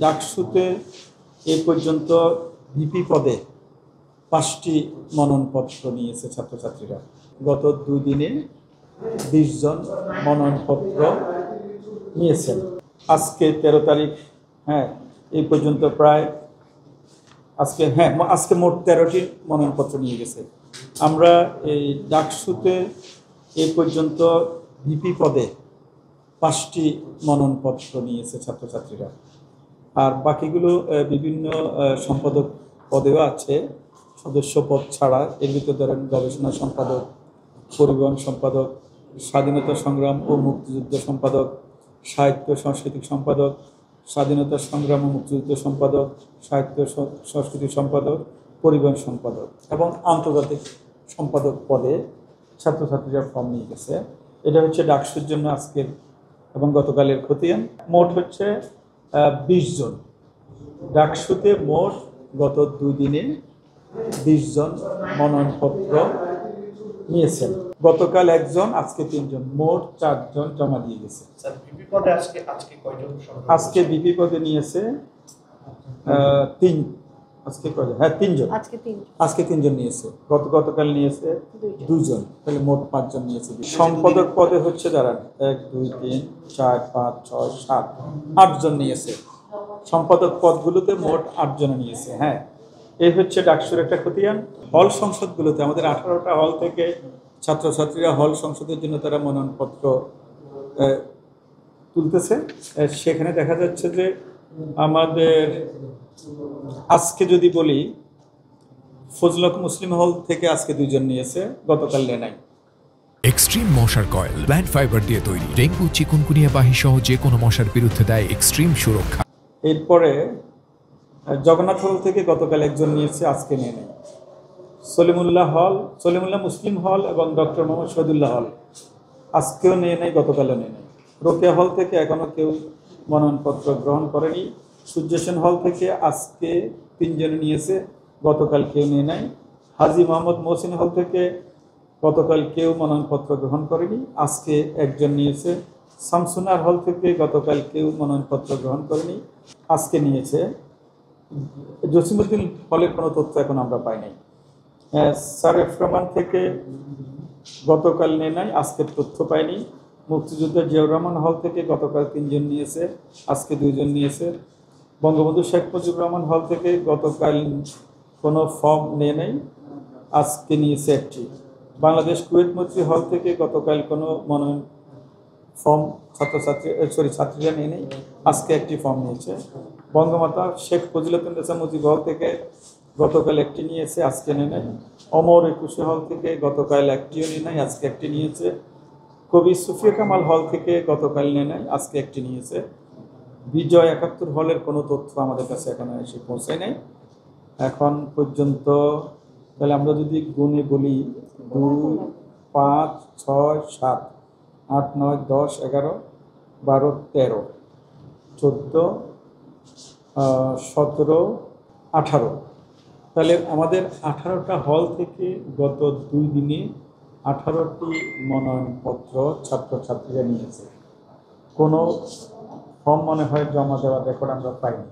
ডাকসুতে এ পর্যন্ত ভিপি পদে 5টি মনোনয়নপত্র নিয়েছে ছাত্রছাত্রীরা। গত 2 দিনে 20 জন মনোনয়নপত্র নিয়েছেন। আজকে 13 তারিখ, এই পর্যন্ত প্রায় আজকে মোট 13টি মনোনয়নপত্র নিয়ে গেছে। আমরা এই ডাকসুতে এ পর্যন্ত ভিপি পদে 5টি মনোনয়নপত্র নিয়েছে ছাত্রছাত্রীরা, আর বাকিগুলো বিভিন্ন সম্পাদক পদেও আছে, সদস্য পদ ছাড়া। এর ভিতরে ধরেন গবেষণা সম্পাদক, পরিবহন সম্পাদক, স্বাধীনতা সংগ্রাম ও মুক্তিযুদ্ধ সম্পাদক, সাহিত্য সাংস্কৃতিক সম্পাদক, স্বাধীনতা সংগ্রাম ও মুক্তিযুদ্ধ সম্পাদক, সাহিত্য সংস্কৃতি সম্পাদক, পরিবহন সম্পাদক এবং আন্তর্জাতিক সম্পাদক পদে ছাত্রছাত্রীরা ফর্ম নিয়ে গেছে। এটা হচ্ছে ডাকসুর জন্য আজকের এবং গতকালের খতিয়ান। মোট হচ্ছে 20 জন। ডাকসুতে মোট গত 2 দিনে 20 জন মনোনয়নপত্র নিয়েছেন। গতকাল 1 জন, আজকে 3 জন, মোট 4 জন জমা দিয়ে গেছে। আজকে বিপি পদে নিয়েছে 3 জন। আজকে 3 জন নিয়েছে। গতকাল নিয়েছে 2 জন, তাহলে মোট 5 জন নিয়েছে। সম্পাদক পদে হচ্ছে দাঁড়ান 1 2 3 4 5 6 7 8 জন নিয়েছে। সম্পাদক পদগুলোতে মোট 8 জন নিয়েছে। এই হচ্ছে ডাকসুর একটা খতিয়ান। হল সংসদগুলোতে আমাদের 18টা হল থেকে ছাত্রছাত্রীরা হল সংসদের জন্য তারা মনোনয়নপত্র তুলতেছে। সেখানে দেখা যাচ্ছে যে আমাদের আজকে যদি বলি, ফজলক মুসলিম হল থেকে আজকে 2 জন নিয়েছে, গতকাল নেয় নাই। এক্সট্রিম মশার কয়েল প্ল্যান্ট ফাইবার দিয়ে তৈরি, ডেঙ্গু চিকুনগুনিয়া বাহি সহ যে কোনো মশার বিরুদ্ধে দেয় এক্সট্রিম সুরক্ষা। এরপরে জগন্নাথ হল থেকে গতকাল 1 জন নিয়েছে, আজকে নিয়ে নেই। সলিমুল্লাহ মুসলিম হল এবং ডক্টর মোহাম্মদ শহীদুল্লাহ হল আজকেও নিয়ে নেই, গতকালও নিয়ে নেই। রোকেয়া হল থেকে এখনও কেউ মনোনয়নপত্র গ্রহণ করেনি। সূর্য সেন হল থেকে আজকে 3 জন নিয়েছে, গতকাল কেউ নিয়ে নেয়। হাজী মোহাম্মদ মহসিন হল থেকে গতকাল কেউ মনোনয়নপত্র গ্রহণ করেনি, আজকে 1 জন নিয়েছে। শামসুনার হল থেকে গতকাল কেউ মনোনয়নপত্র গ্রহণ করেনি, আজকে নিয়েছে। জসিমউদ্দিন হলের কোনো তথ্য এখন আমরা পাই নাই। সারেফ রহমান থেকে গতকাল নেয় নাই, আজকের তথ্য পাইনি। মুক্তিযোদ্ধা জিয়াউর রহমান হল থেকে গতকাল 3 জন নিয়েছে, আজকে 2 জন নিয়েছে। বঙ্গবন্ধু শেখ মুজিবুর রহমান হল থেকে গতকাল কোনো ফর্ম নেয় নাই, আজকে নিয়েছে 1টি। বাংলাদেশ কুয়েত মৈত্রী হল থেকে গতকাল কোনো মনোনয়ন ফর্ম ছাত্রীরা নিয়ে নেই, আজকে 1টি ফর্ম নিয়েছে। বঙ্গমাতা শেখ ফজিলাতুন্নেসা মুজিব হল থেকে গতকাল 1টি নিয়েছে, আজকে নিয়ে নেয়। অমর 21 হল থেকে গতকাল 1টিও নিয়ে নেয়, আজকে 1টি নিয়েছে। কবি সুফিয়া কামাল হল থেকে গতকাল নিয়ে নেয়, আজকে 1টি নিয়েছে। বিজয় 71 হলের কোনো তথ্য আমাদের কাছে এখনো এসে পৌঁছায় নাই এখন পর্যন্ত। তাহলে আমরা যদি গুণে বলি 2 5 6 7 8 9 10 11 12 13 14 17 18, তাহলে আমাদের 18টা হল থেকে গত 2 দিনে 18টি মনোনয়নপত্র ছাত্রছাত্রীরা নিয়েছে। কোনো ফর্ম মনে হয় জমা দেওয়ার রেকর্ড আমরা পাইনি।